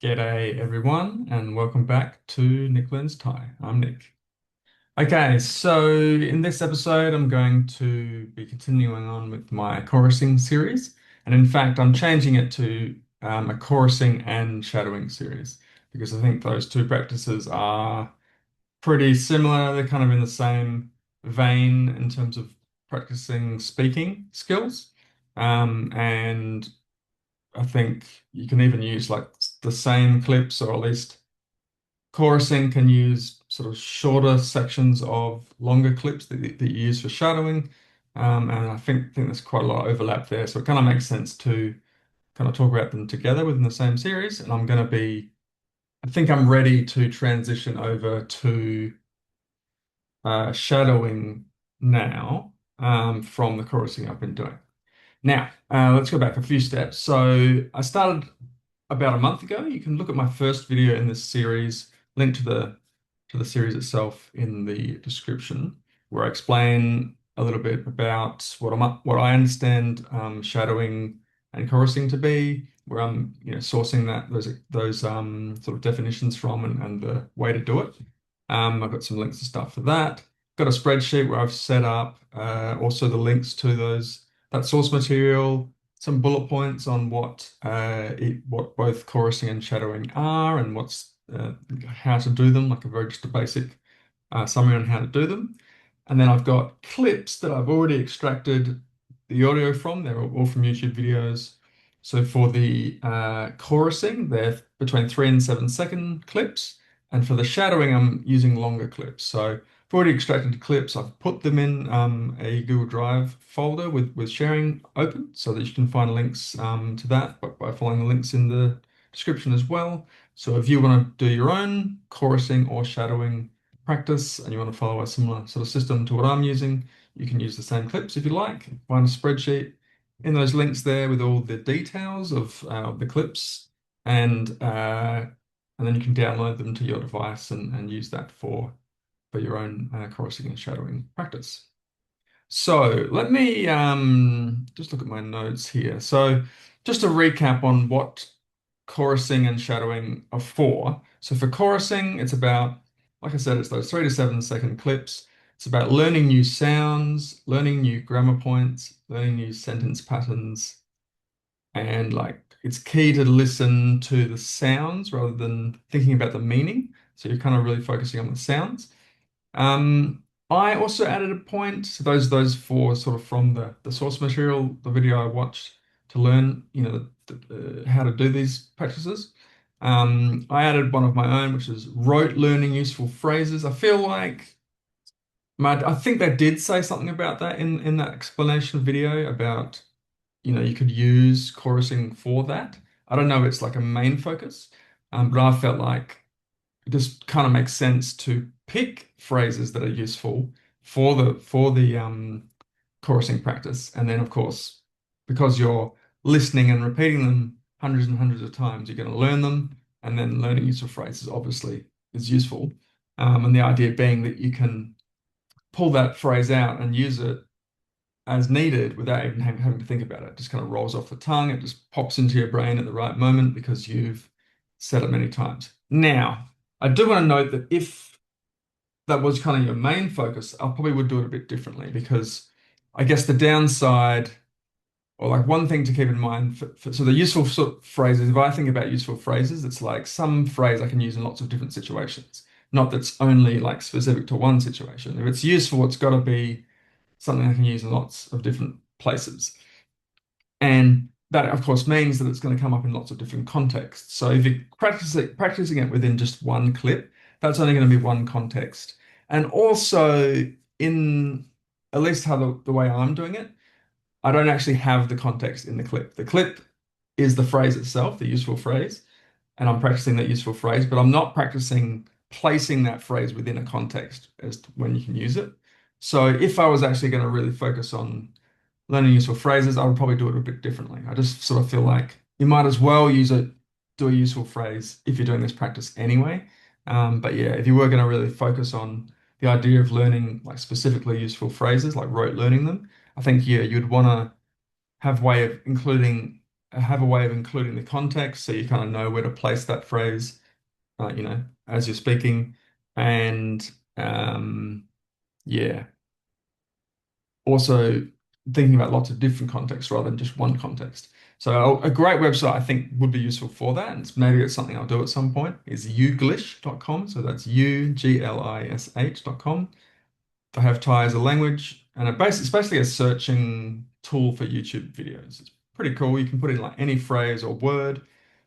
G'day everyone, and welcome back to Nick Learns Thai. I'm Nick. Okay, so in this episode, I'm going to be continuing on with my chorusing series, and in fact, I'm changing it to a chorusing and shadowing series because I think those two practices are pretty similar. They're kind of in the same vein in terms of practicing speaking skills, and I think you can even use like the same clips, or at least chorusing can use sort of shorter sections of longer clips that you use for shadowing. And I think there's quite a lot of overlap there. So it kind of makes sense to kind of talk about them together within the same series. And I think I'm ready to transition over to shadowing now from the chorusing I've been doing. Now, let's go back a few steps. So I started about a month ago. You can look at my first video in this series, link to the series itself in the description, where I explain a little bit about what I understand shadowing and chorusing to be, where I'm sourcing those sort of definitions from and the way to do it. I've got some links and stuff for that. Got a spreadsheet where I've set up also the links to that source material, some bullet points on what both chorusing and shadowing are and how to do them, like just a basic summary on how to do them. And then I've got clips that I've already extracted the audio from. They're all from YouTube videos. So for the chorusing, they're between 3 and 7 second clips. And for the shadowing, I'm using longer clips. So I've already extracted clips. I've put them in a Google Drive folder with sharing open so that you can find links to that by following the links in the description as well. So if you want to do your own chorusing or shadowing practice and you want to follow a similar sort of system to what I'm using, you can use the same clips if you like. Find a spreadsheet in those links there with all the details of the clips and then you can download them to your device and use that for your own chorusing and shadowing practice. So let me just look at my notes here. So just to recap on what chorusing and shadowing are for. So for chorusing, it's about, like I said, it's those 3 to 7 second clips. It's about learning new sounds, learning new grammar points, learning new sentence patterns, and like it's key to listen to the sounds rather than thinking about the meaning. So you're kind of really focusing on the sounds. I also added a point, so those four sort of from the source material, the video I watched to learn, how to do these practices. I added one of my own, which is rote learning useful phrases. I feel like I think they did say something about that in that explanation video about, you could use chorusing for that. I don't know if it's like a main focus, but I felt like it just kind of makes sense to pick phrases that are useful for the chorusing practice. And then of course, because you're listening and repeating them hundreds and hundreds of times, you're going to learn them. And then learning useful phrases obviously is useful. And the idea being that you can pull that phrase out and use it as needed without even having to think about it. It just kind of rolls off the tongue. It just pops into your brain at the right moment because you've said it many times. Now, I do want to note that if that was kind of your main focus, I probably would do it a bit differently because I guess the downside, or like one thing to keep in mind so the useful sort of phrases, if I think about useful phrases, it's like some phrase I can use in lots of different situations. Not that's only like specific to one situation. If it's useful, it's got to be something I can use in lots of different places. And that, of course, means that it's going to come up in lots of different contexts. So if you're practicing it within just one clip, that's only going to be one context. And also, in at least how the way I'm doing it, I don't actually have the context in the clip. The clip is the phrase itself, the useful phrase, and I'm practicing that useful phrase, but I'm not practicing placing that phrase within a context as to when you can use it. So if I was actually going to really focus on learning useful phrases, I would probably do it a bit differently. I just sort of feel like you might as well do a useful phrase if you're doing this practice anyway. But yeah, if you were going to really focus on the idea of learning like specifically useful phrases, like rote learning them, I think yeah, you'd want to have way of including have a way of including the context so you kind of know where to place that phrase, as you're speaking. And yeah, also thinking about lots of different contexts rather than just one context. So a great website I think would be useful for that, and maybe it's something I'll do at some point, is uglish.com. So that's uglish.com. They have Thai as a language, and it's basically a searching tool for YouTube videos. It's pretty cool. You can put in like any phrase or word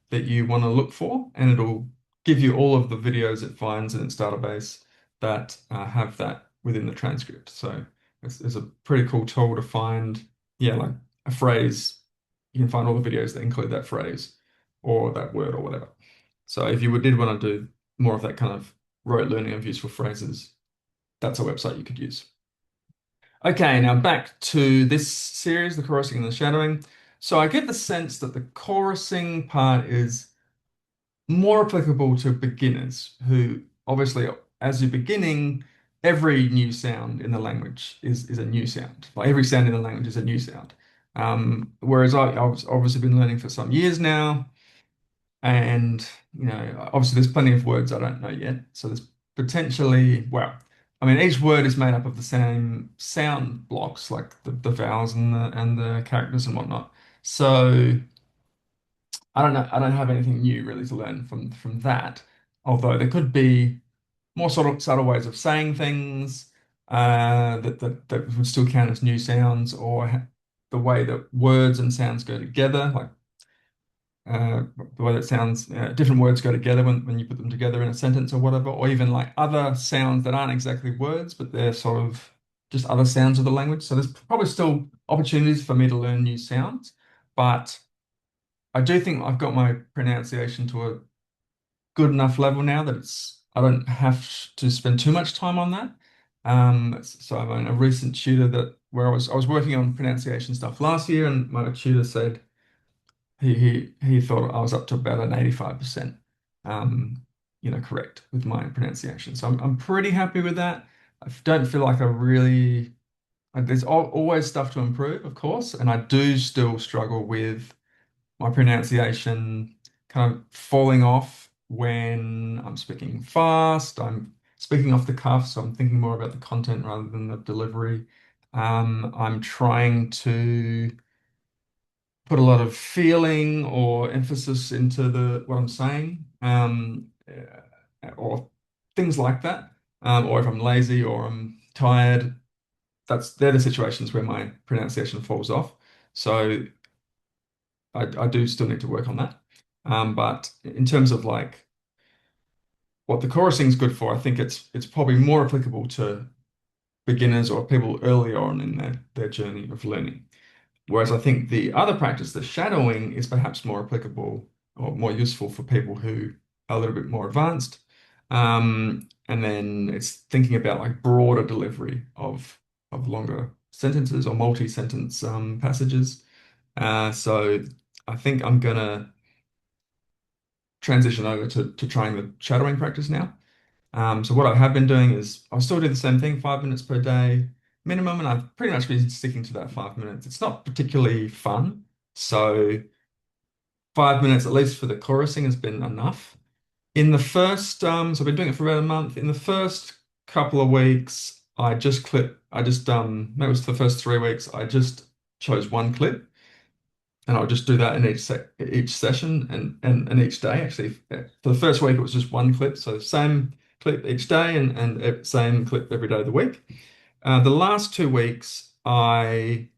that you want to look for, and it'll give you all of the videos it finds in its database that have that within the transcript. So it's a pretty cool tool to find, yeah, like a phrase. You can find all the videos that include that phrase or that word or whatever. So if you did want to do more of that kind of rote learning of useful phrases, that's a website you could use. Okay, now back to this series, the chorusing and the shadowing. So I get the sense that the chorusing part is more applicable to beginners who obviously, as you're beginning, every new sound in the language is a new sound. Like every sound in the language is a new sound. Whereas I've obviously been learning for some years now, and obviously there's plenty of words I don't know yet. So there's potentially, well, I mean, each word is made up of the same sound blocks, like the vowels and the characters and whatnot. So I don't know. I don't have anything new really to learn from that. Although there could be more sort of subtle ways of saying things that would still count as new sounds, or the way that words and sounds go together, like the way that sounds, different words go together when you put them together in a sentence or whatever, or even like other sounds that aren't exactly words, but they're sort of just other sounds of the language. So there's probably still opportunities for me to learn new sounds, but I do think I've got my pronunciation to a good enough level now that I don't have to spend too much time on that. So I'm in a recent tutor that where I was working on pronunciation stuff last year, and my tutor said he thought I was up to about an 85% correct with my pronunciation. So I'm pretty happy with that. I don't feel like I really there's always stuff to improve, of course, and I do still struggle with my pronunciation kind of falling off when I'm speaking fast. I'm speaking off the cuff, so I'm thinking more about the content rather than the delivery. I'm trying to put a lot of feeling or emphasis into the what I'm saying, or things like that. Or if I'm lazy or I'm tired, they're the situations where my pronunciation falls off. So I do still need to work on that. But in terms of like what the chorusing is good for, I think it's probably more applicable to beginners or people early on in their journey of learning. Whereas I think the other practice, the shadowing, is perhaps more applicable or more useful for people who are a little bit more advanced. And then it's thinking about like broader delivery of longer sentences or multi-sentence passages. So I think I'm gonna transition over to trying the shadowing practice now. So what I have been doing is I'll still do the same thing, 5 minutes per day minimum, and I've pretty much been sticking to that 5 minutes. It's not particularly fun, so 5 minutes at least for the chorusing has been enough. In the first, so I've been doing it for about a month. In the first couple of weeks, maybe it was the first 3 weeks, I just chose one clip and I'll just do that in each session and each day. Actually, for the first week, it was just one clip, so same clip each day and same clip every day of the week. The last 2 weeks, I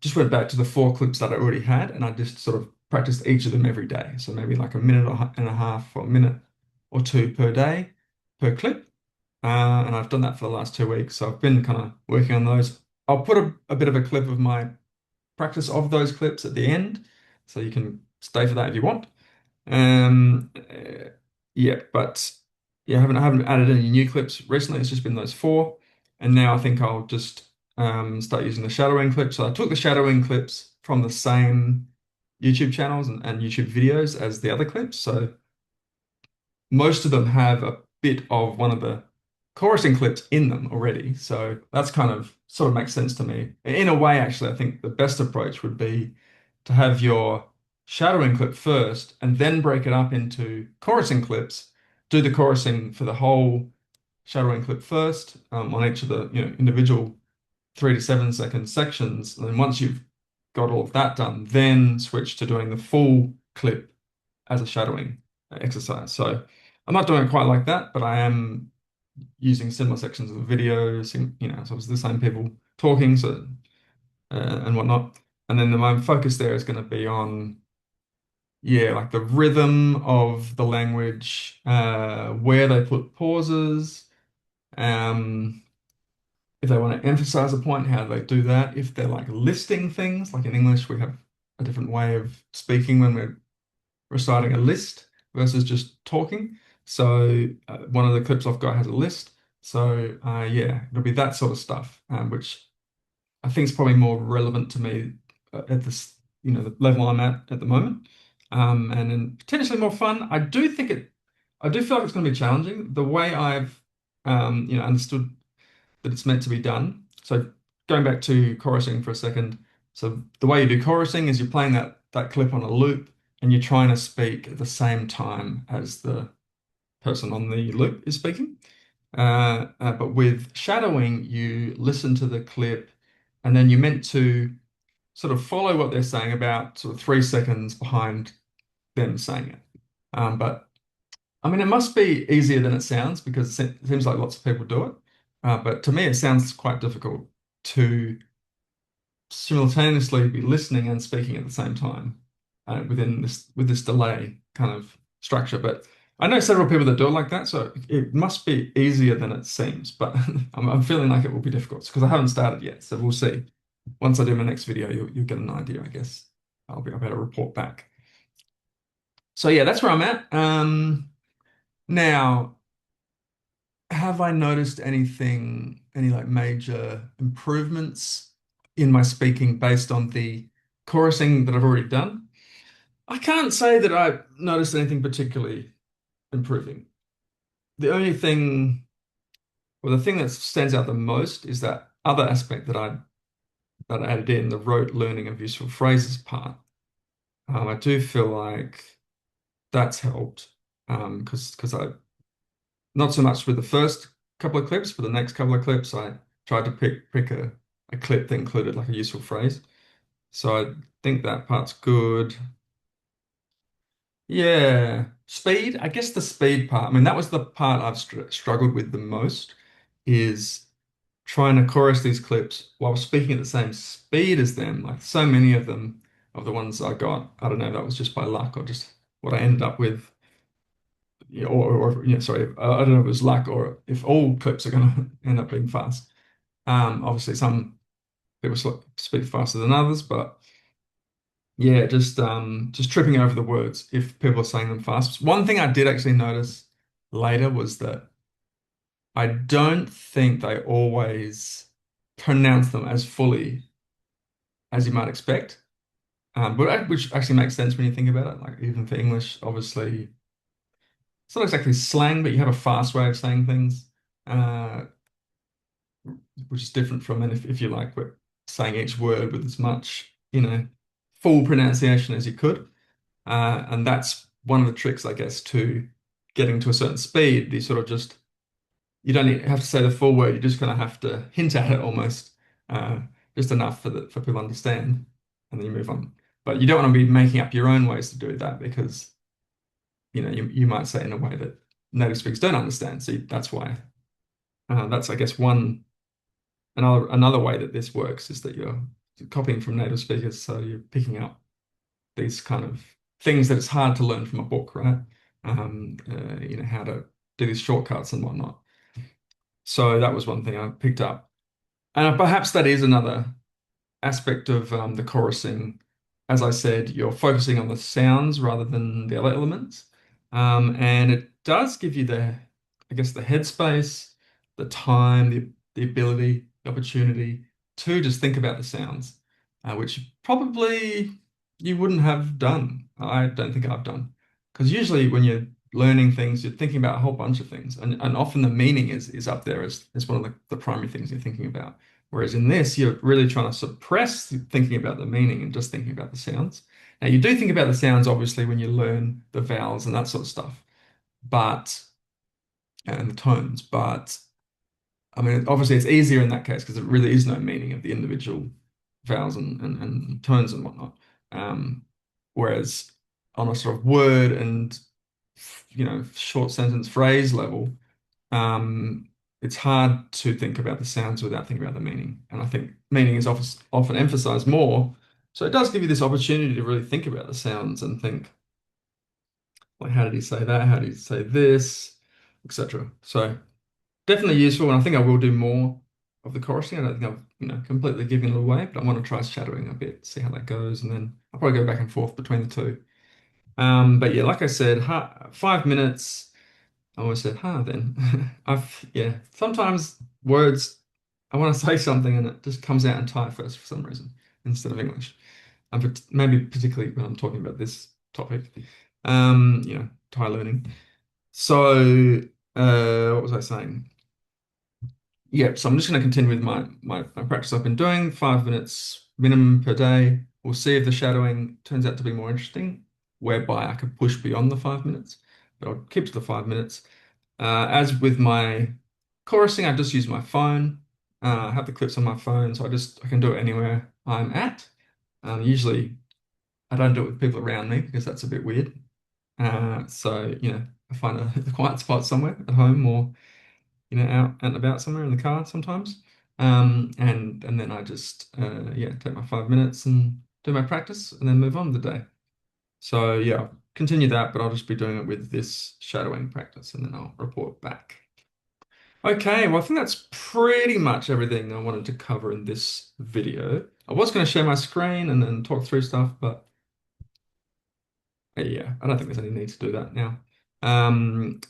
just went back to the 4 clips that I already had, and I just sort of practiced each of them every day. So maybe like a minute and a half or a minute or two per day per clip. And I've done that for the last 2 weeks. So I've been kind of working on those. I'll put a bit of a clip of my practice of those clips at the end, so you can stay for that if you want. Yeah, but yeah, I haven't added any new clips recently. It's just been those four, and now I think I'll just start using the shadowing clips. So I took the shadowing clips from the same YouTube channels and YouTube videos as the other clips. So most of them have a bit of one of the chorusing clips in them already. So that's kind of sort of makes sense to me. In a way, actually, I think the best approach would be to have your shadowing clip first and then break it up into chorusing clips, do the chorusing for the whole shadowing clip first on each of the individual 3 to 7 second sections. And then once you've got all of that done, then switch to doing the full clip as a shadowing exercise. So I'm not doing it quite like that, but I am using similar sections of the video, so it's the same people talking, so and whatnot. And then the main focus there is going to be on, yeah, like the rhythm of the language, where they put pauses, um, if they want to emphasize a point, how do they do that? If they're like listing things, like in English, we have a different way of speaking when we're reciting a list versus just talking. So one of the clips I've got has a list. So yeah, it'll be that sort of stuff, which I think is probably more relevant to me at this, the level I'm at the moment, and then potentially more fun. I do feel like it's going to be challenging. The way I've, understood that it's meant to be done. So going back to chorusing for a second. So the way you do chorusing is you're playing that clip on a loop and you're trying to speak at the same time as the person on the loop is speaking. But with shadowing, you listen to the clip and then you're meant to sort of follow what they're saying about sort of 3 seconds behind them saying it. But I mean, it must be easier than it sounds because it seems like lots of people do it. But to me, it sounds quite difficult to simultaneously be listening and speaking at the same time with this delay kind of structure. But I know several people that do it like that, so it must be easier than it seems. But I'm feeling like it will be difficult because I haven't started yet. So we'll see. Once I do my next video, you'll get an idea, I guess. I'll be able to report back. So yeah, that's where I'm at. Now, have I noticed any like major improvements in my speaking based on the chorusing that I've already done? I can't say that I've noticed anything particularly improving. The only thing, or the thing that stands out the most is that other aspect that I added in, the rote learning of useful phrases part. I do feel like that's helped because I not so much with the first couple of clips, but the next couple of clips, I tried to pick a clip that included like a useful phrase. So I think that part's good. Yeah, speed. I guess the speed part. I mean, that was the part I've struggled with the most is trying to chorus these clips while speaking at the same speed as them. Like so many of them, of the ones I got, I don't know, that was just by luck or just what I ended up with. Yeah, sorry, I don't know if it was luck or if all clips are going to end up being fast. Obviously, some people speak faster than others, but yeah, just tripping over the words if people are saying them fast. One thing I did actually notice later was that I don't think they always pronounce them as fully as you might expect. Which actually makes sense when you think about it. Like even for English, obviously, it's not exactly slang, but you have a fast way of saying things. Uh, which is different from, and if you like, we're saying each word with as much, full pronunciation as you could. And that's one of the tricks, I guess, to getting to a certain speed. You don't have to say the full word. You're just going to have to hint at it almost, uh, just enough for people to understand, and then you move on. But you don't want to be making up your own ways to do that because, you might say it in a way that native speakers don't understand. So that's why. That's, I guess, another way that this works is that you're copying from native speakers, so you're picking up these kind of things that it's hard to learn from a book, right? How to do these shortcuts and whatnot. So that was one thing I picked up, and perhaps that is another aspect of the chorusing. As I said, you're focusing on the sounds rather than the other elements, and it does give you I guess, the headspace, the time, the ability, the opportunity to just think about the sounds, which probably you wouldn't have done. I don't think I've done. Because usually when you're learning things, you're thinking about a whole bunch of things. And often the meaning is up there as one of the primary things you're thinking about. Whereas in this, you're really trying to suppress thinking about the meaning and just thinking about the sounds. Now, you do think about the sounds, obviously, when you learn the vowels and that sort of stuff, but and the tones. But I mean, obviously, it's easier in that case because there really is no meaning of the individual vowels and tones and whatnot. Um, Whereas on a sort of word and short sentence phrase level, um, it's hard to think about the sounds without thinking about the meaning. And I think meaning is often emphasized more. So it does give you this opportunity to really think about the sounds and think, like, how did he say that? How did he say this, etc. So definitely useful, and I think I will do more of the chorusing. I don't think I've, completely given it away, but I want to try shadowing a bit, see how that goes, and then I'll probably go back and forth between the two. But yeah, like I said, 5 minutes. I always said, then. Yeah, sometimes words, I want to say something and it just comes out in Thai first for some reason instead of English. Maybe particularly when I'm talking about this topic, Thai learning. So, what was I saying? Yeah, so I'm just going to continue with my practice I've been doing, 5 minutes minimum per day. We'll see if the shadowing turns out to be more interesting, whereby I could push beyond the 5 minutes, but I'll keep to the 5 minutes. As with my chorusing, I just use my phone. I have the clips on my phone, so I can do it anywhere I'm at. Usually, I don't do it with people around me because that's a bit weird. So, I find a quiet spot somewhere at home or out and about somewhere in the car sometimes. And then I just take my 5 minutes and do my practice and then move on with the day. So yeah, I'll continue that, but I'll just be doing it with this shadowing practice and then I'll report back. Okay, well, I think that's pretty much everything I wanted to cover in this video. I was going to share my screen and then talk through stuff, but yeah, I don't think there's any need to do that now. Um,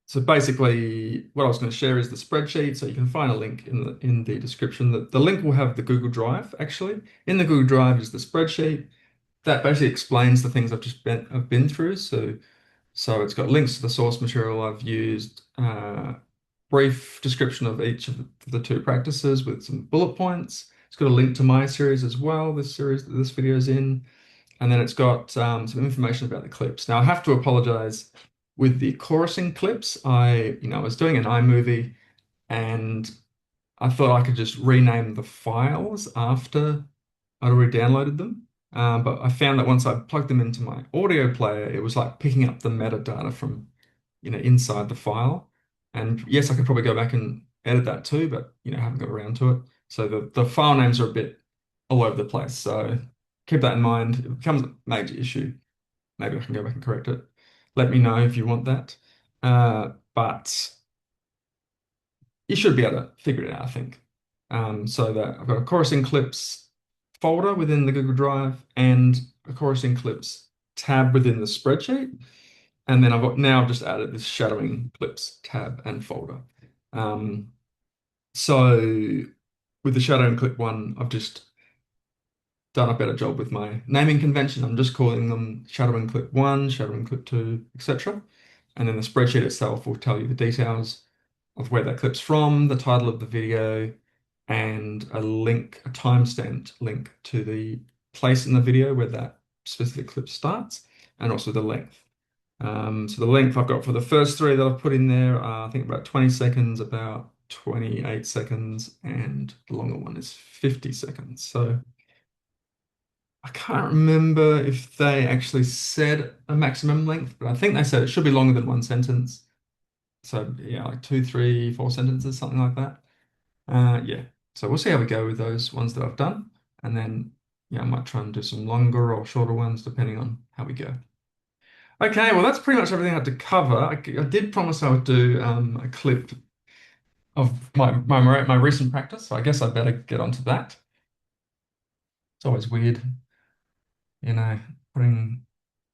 So basically, what I was going to share is the spreadsheet. So you can find a link in the description. The link will have the Google Drive actually. In the Google Drive is the spreadsheet that basically explains the things I've been through. So it's got links to the source material I've used, brief description of each of the two practices with some bullet points. It's got a link to my series as well. This series that this video is in. And then it's got some information about the clips. Now I have to apologize with the chorusing clips. I was doing an iMovie and I thought I could just rename the files after I'd already downloaded them. But I found that once I plugged them into my audio player, it was like picking up the metadata from, inside the file. And yes, I could probably go back and edit that too, but I haven't got around to it. So the file names are a bit all over the place. So keep that in mind. If it becomes a major issue, maybe I can go back and correct it. Let me know if you want that. But you should be able to figure it out, I think. So that I've got a chorusing clips folder within the Google Drive and a chorusing clips tab within the spreadsheet. And then I've just added this shadowing clips tab and folder. Um, so with the shadowing clip one, I've just done a better job with my naming convention. I'm just calling them shadowing clip one, shadowing clip two, etc. And then the spreadsheet itself will tell you the details of where that clip's from, the title of the video, and a link, a timestamped link to the place in the video where that specific clip starts, and also the length. So the length I've got for the first three that I've put in there are, I think, about 20 seconds, about 28 seconds, and the longer one is 50 seconds. So I can't remember if they actually said a maximum length, but I think they said it should be longer than one sentence. So yeah, like two, three, four sentences, something like that. Yeah. So we'll see how we go with those ones that I've done. And then I might try and do some longer or shorter ones depending on how we go. Okay, well that's pretty much everything I had to cover. I did promise I would do a clip of my recent practice, so I guess I better get onto that. It's always weird, you know, putting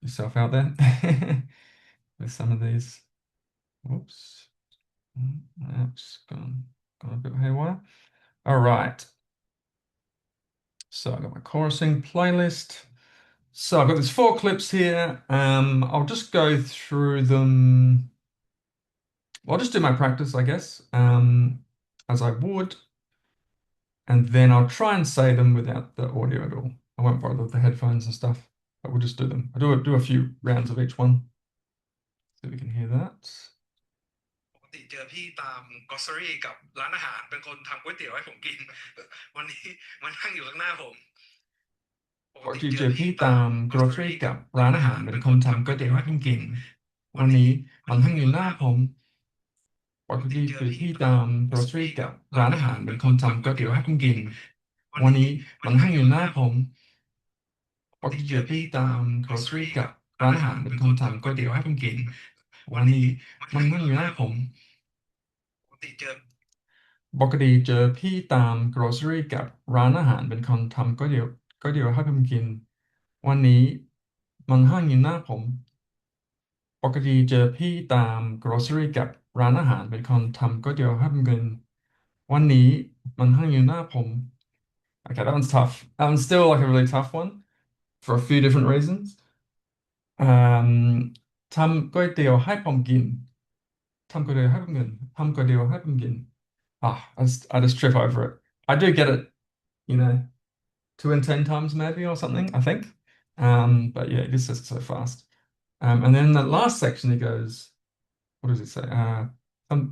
yourself out there with some of these. Whoops. That's gone a bit haywire. All right. So I've got my chorusing playlist. So I've got these four clips here. I'll just go through them. Well, I'll just do my practice, I guess, as I would. and then I'll try and say them without the audio at all. I won't bother with the headphones and stuff, but we'll just do them. I do a few rounds of each one so we can hear that. ปกติเจอพี่ตามกอสซอรี่กับร้านอาหารเป็นคนทำก๋วยเตี๋ยวให้ผมกินวันนี้มันนั่งอยู่ข้างหน้าผมปกติเจอพี่ตาม grocery กับร้านอาหารเป็นคนทำก๋วยเตี๋ยวให้ผมกินวันนี้มันนั่งอยู่หน้าผมปกติเจอพี่ตาม grocery กับร้านอาหารเป็นคนทำก๋วยเตี๋ยวให้ผมกินวันนี้มันนั่งอยู่หน้าผมปกติเจอพี่ตาม grocery กับร้านอาหารเป็นคนทำก๋วยเตี๋ยวให้ผมกินวันนี้มันนั่งอยู่หน้าผมปกติเจอ ปกติเจอพี่ตาม grocery กับร้านอาหารเป็นคนทำก็เดี๋ยวให้ผมกินวันนี้มันห้างอยู่หน้าผมปกติเจอพี่ตาม grocery กับร้านอาหารเป็นคนทำก็เดี๋ยวให้ผมกินวันนี้มันห้างอยู่หน้าผม Okay, that one's tough. That one's still like a really tough one for a few different reasons. Um, ทำก๋วยเตี๋ยวให้ผมกินทำก๋วยเตี๋ยวให้ผมกินทำก๋วยเตี๋ยวให้ผมกิน I just trip over it. I do get it, you know, 2 in 10 times maybe or something, I think. But yeah, it is just so fast. And then the last section he goes, what does it say?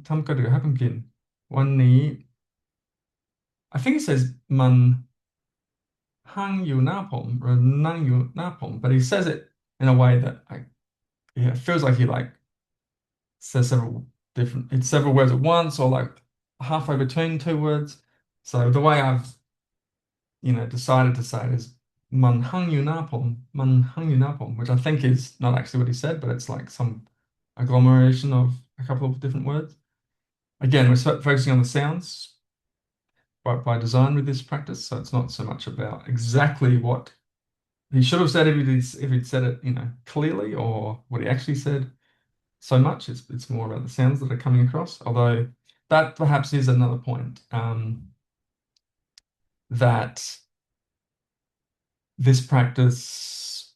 Tamก็เดี๋ยวให้ผมกินวันนี้ I think it says มันหั่งอยู่หน้าผมor นั่งอยู่หน้าผม but he says it in a way that yeah, it feels like he like says it's several words at once or like halfway between two words. So the way I've decided to say it is man hung you napalm, man hung you napalm, which I think is not actually what he said, but it's like some agglomeration of a couple of different words. Again, we're focusing on the sounds by design with this practice, so it's not so much about exactly what he should have said if he'd said it, clearly, or what he actually said so much. It's more about the sounds that are coming across, although that perhaps is another point, that this practice,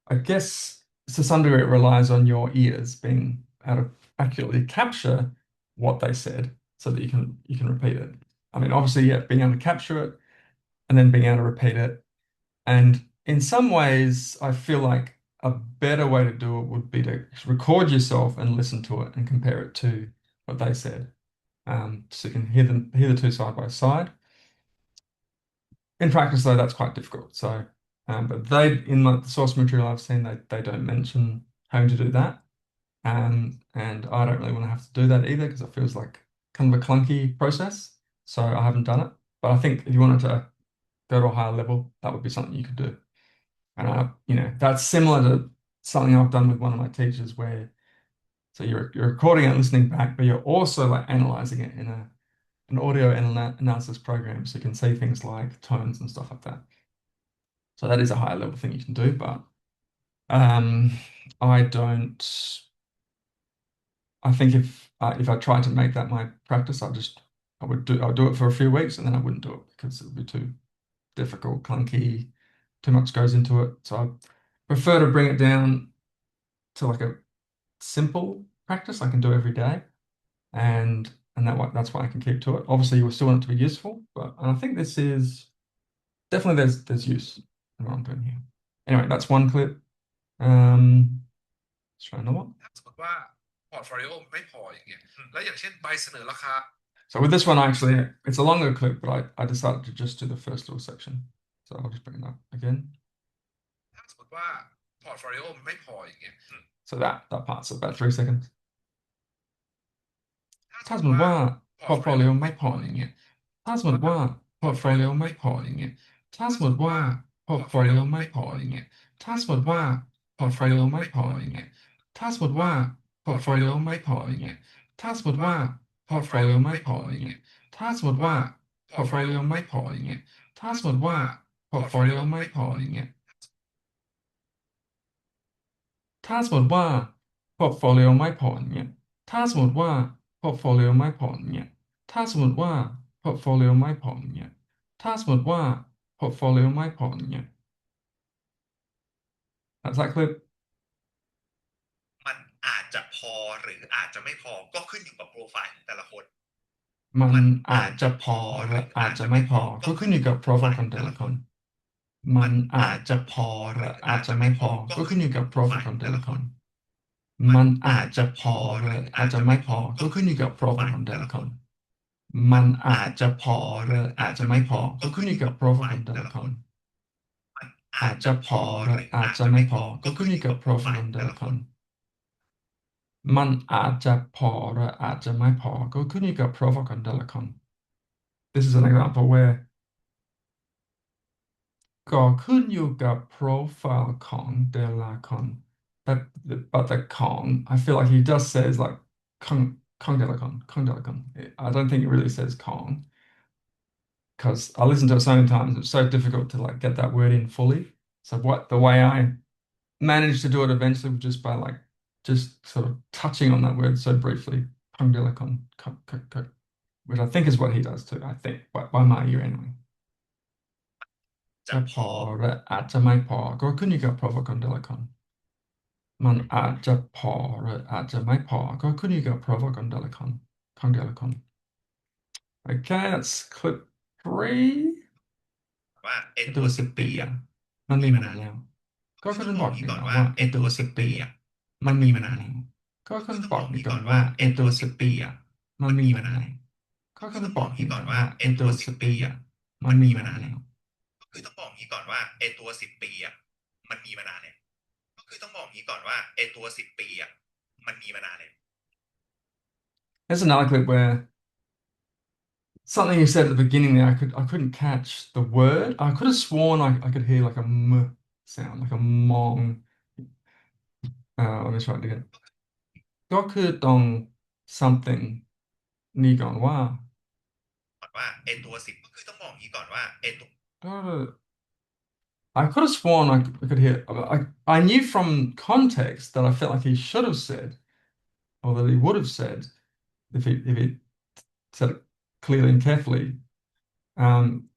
I guess, to some degree, it relies on your ears being able to accurately capture what they said so that you can repeat it. I mean, obviously, yeah, being able to capture it and then being able to repeat it. And in some ways, I feel like a better way to do it would be to record yourself and listen to it and compare it to what they said. So you can hear the two side by side. In practice, though, that's quite difficult. So, but in like the source material I've seen, they don't mention having to do that. And I don't really want to have to do that either because it feels like kind of a clunky process. So I haven't done it. But I think if you wanted to go to a higher level, that would be something you could do. And that's similar to something I've done with one of my teachers where so you're recording and listening back, but you're also like analyzing it in an audio analysis program, so you can see things like tones and stuff like that. So that is a higher level thing you can do, but um, I don't. I think if I tried to make that my practice, I would do it for a few weeks and then I wouldn't do it because it would be too difficult, clunky, too much goes into it. So I prefer to bring it down to like a simple practice I can do every day, and that's why I can keep to it. Obviously, you still want it to be useful, and I think this is definitely there's use in what I'm doing here. Anyway, that's one clip. Let's try another one. ถ้าสมมติว่าพอร์ตโฟลิโอไม่พออย่างเงี้ยแล้วอย่างเช่นใบเสนอราคา So with this one, actually, it's a longer clip, but I decided to just do the first little section. So I'll just bring it up again. ถ้าสมมติว่าพอร์ตโฟลิโอไม่พออย่างเงี้ย So that part's about 3 seconds. ถ้าสม ถ้าม ส ติ มมติ ว่า ว่า พอร์ตโฟลิโอ portfolio ไม่ ไม่ พ พ อ อ อ อย่า ย่าง ง เงี้ เงี้ ย ย ถ้าสมมติว่า portfolio ไม่พอ อย่าง เงี้ยถ้าสมมติว่า portfolio ไม่พอ อย่าง เงี้ยถ้าสมมติว่า portfolio ไม่พอ อย่าง เงี้ยถ้าสมมติว่า portfolio ไม่พอ อย่าง เงี้ยถ้าสมมติว่า portfolio ไม่พอ อย่าง เงี้ยถ้าสมมติว่า portfolio ไม่พอ อย่าง เงี้ยถ้าสมมติว่า portfolio ไม่พอ อย่าง เงี้ยถ้าสมมติว่า portfolio ไม่พอ อย่าง เงี้ยถ้าสมมติว่า portfolio ไม่พอ อย่าง เงี้ยถ้าสมมติว่า portfolio ไม่พอ อย่าง เงี้ยถ้าสมมติว่า portfolio ไม่พอ อย่าง เงี้ย That's that clip. มันอาจจะพอหรืออาจจะไม่พอก็ขึ้นอยู่กับโปรไฟล์ของแต่ละคน มันมันอาจจะอาจจะพอพอหรือหรืออาจอาจจะไม่พอจะไม่พอก็ก็ขึ้นอยู่กับขึ้นอยู่กับโปโปรไฟล์รไฟล์ของแต่แต่ละคน ละคนมันมันอาจอาจจะพจะพออหรือหรืออาอาจจะไม่พอจจะไม่พอก็ก็ขึ้นอยู่ขึ้นอยู่กับโปรกับโปรไฟไฟล์ของแต่ละคนล์แต่ละคนมันมันอาอาจจะจจะพอพอหรือหรืออาจอาจจะจะไม่พอไม่พอก็ก็ขึ้นอยู่ขึ้นอยู่กับโปรไฟกับโปรไฟล์ของล์แต่ละคนแต่ละคนมัมันนอาจอาจจะพอจะพอหรือหรืออาอาจจจะไม่พอจะไม่พอก็ก็ขึ้นอยู่ขึ้นอยู่กับกับโปรไฟล์โปรไฟล์ของแต่ละคน แต่ละคนมันอาอาจจะพอจจะพอหรือหรืออาจอาจจะไม่พอจะไม่พอก็ก็ขึ้นอยู่ขึ้นอยู่กับโปรไฟกับโปรไฟล์ของแต่ละคน ล์แต่ละคนมันอาจจะพอหรืออาจจะไม่พอก็ขึ้นอยู่กับโปรไฟล์ของแต่ละคน This is an example where ก็ขึ้นอยู่กับโปรไฟล์ของแต่ละคน but but the ของ I feel like he just says like ของแต่ละคนของแต่ละคน I don't think it really says ของ because I listened to it so many times it's so difficult to like get that word in fully so what the way I managed to do it eventually was just by like just sort of touching on that word so briefly ของแต่ละคน which I think is what he does too I think by my ear anyway จะพอจะพอและอาจจะไม่พอก็ขึ้นอยู่กับ profile ของแต่ละคนมันอาจจะพอหรืออาจจะไม่พอก็ขึ้นอยู่กับ profile ของแต่ละคนของแต่ละคน Okay that's clip 3ว่าไอไอตัวตัวสิสิบปีอ่ะบปีอ่ะมันมีมีมานานแล้วมานานแล้วก็คือต้องคุณบอกบอกงี้ก่อนนี่ก่อนว่าไอว่าไอตัวตัวสิบปีสิบปีอ่ะอ่ะมันมันมีมานานแล้วมีมานานแล้วก็คุณคือต้องบอกบอกงี้ก่อนนี่ก่อนว่าว่าไอตัวไอตัวสิสิบปีอ่ะบปีอ่ะมันมันมีมีมานานมานานแล้วก็คือคุณต้องบอกงี้บอกนี่ก่อนก่อนว่าไอว่าไอตัวตัวสิสิบปีอ่ะบปีอ่ะมันมันมีมีมานานแล้วมานานแล้วคือต้องบอกงี้ก่อนว่าไอตัวสิบปีอ่ะมันมีมานานแล้วก็คือต้องบอกงี้ก่อนว่าไอตัวสิบปีอ่ะมันมีมานานแล้ว There's another clip where something you said at the beginning there I couldn't catch the word I could have sworn I could hear like a m sound like a mong let me try it again ก็คือตรง something นี่ก่อนว่าก่อนว่าไอตัวสิบก็คือต้องบอกงี้ก่อนว่าไอตัว ก็ I could have sworn I could hear. I knew from context that I felt like he should have said, or that he would have said, if he said it clearly and carefully. Um,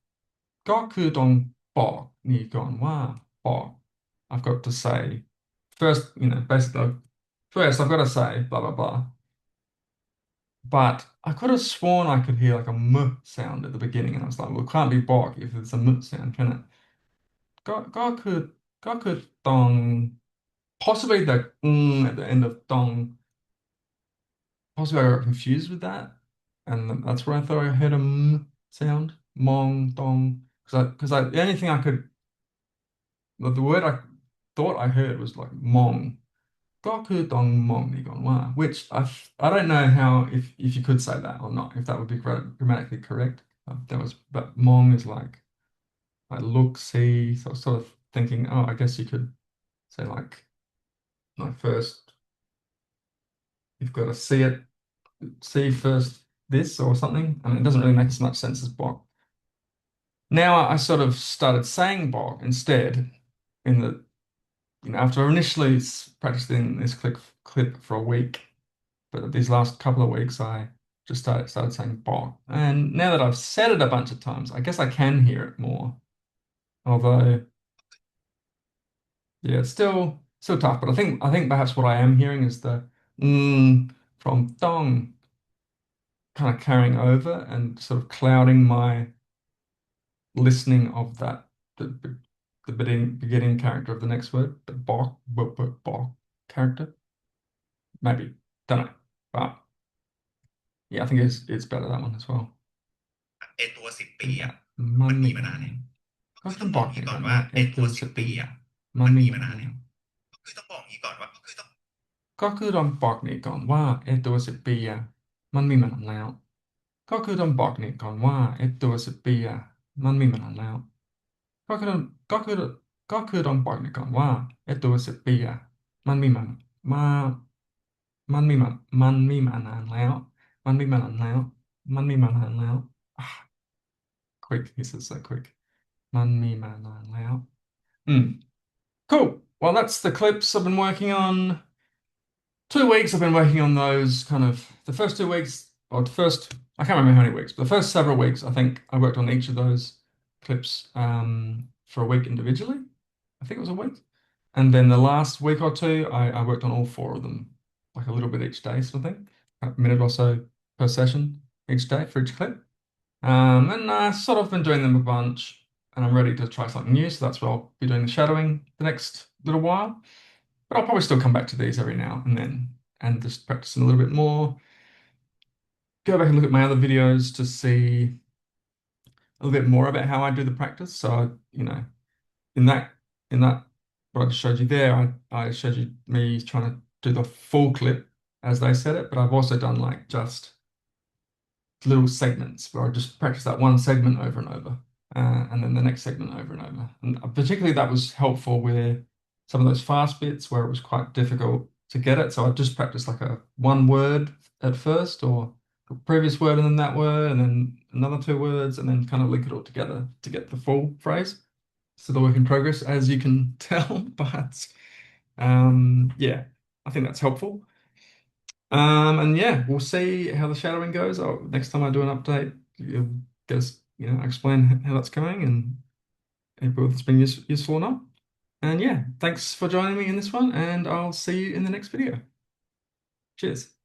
ก็คือต้องบอกนี่ก่อนว่าบอก I've got to say first, basically first I've got to say blah blah blah. But I could have sworn I could hear like a m sound at the beginning, and I was like, well, it can't beบอกif it's a m sound, can it? ก็คือก็คือตรง possibly the at the end of dong. Possibly I got confused with that, and that's where I thought I heard a sound, mong dong, because the only thing I could the word I thought I heard was like mong, goku dong mong nigon wa, which I don't know how if you could say that or not, if that would be grammatically correct. That was but mong is like look, see, so I was sort of thinking, oh, I guess you could say like first you've got to see first this or something. I mean, it doesn't really make as much sense as bog. Now I sort of started saying bog instead in the, after initially practicing this clip for a week, but these last couple of weeks I just started saying bog. And now that I've said it a bunch of times, I guess I can hear it more. Although, yeah, it's still tough. But I think perhaps what I am hearing is the from dong kind of carrying over and sort of clouding my listening of the beginning character of the next word, the bok character. Maybe. Don't know. But yeah, I think it's better that one as well. ไอตัวสิบปี Yeah. อ่ะมันมันมีมีมานานแล้วก็ก็คือต้องบอกต้องบอกงี้ก่อนว่านี่ก่อนว่าไอตัวสิบปีอ่ะมันมันมีมานานแล้วมีมานานแล้วก็คือต้องบอกงี้ก่อนว่าก็คือต้องก็คือต้องบอกนี่ก่อนว่าไอตัวสิบปีอ่ะมันมีมานานแล้วก็คือต้องบอกนี่ก่อนว่าไอตัวสิบปีอ่ะมันมีมานานแล้วก็คือก็คือก็คือต้องบอกนี่ก่อนว่าไอตัวสิบปีอ่ะมันมีมันมามันมีมันมันมีมานานแล้วมันมีมานานแล้วมันมีมานานแล้ว quick he says so quick มันมีมานานแล้ว Cool. Well, that's the clips I've been working on. 2 weeks I've been working on those kind of the first 2 weeks, or the first, I can't remember how many weeks, but the first several weeks, I think I worked on each of those clips for a week individually. I think it was a week. And then the last week or two, I worked on all four of them, like a little bit each day, sort of thing, a minute or so per session. each day for each clip. And I sort of been doing them a bunch, and I'm ready to try something new. So that's what I'll be doing the shadowing the next little while. But I'll probably still come back to these every now and then and just practicing a little bit more. Go back and look at my other videos to see a little bit more about how I do the practice. So, in that in that what I just showed you there, I showed you me trying to do the full clip as they said it, but I've also done like just little segments where I just practice that one segment over and over, and then the next segment over and over. And particularly that was helpful with some of those fast bits where it was quite difficult to get it. So I just practiced like a one word at first, or a previous word and then that word, and then another two words, and then kind of link it all together to get the full phrase. So the work in progress, as you can tell, but yeah, I think that's helpful. And yeah, we'll see how the shadowing goes. Next time I do an update, you'll get us, explain how that's going and whether it's been useful or not. And yeah, thanks for joining me in this one, and I'll see you in the next video. Cheers.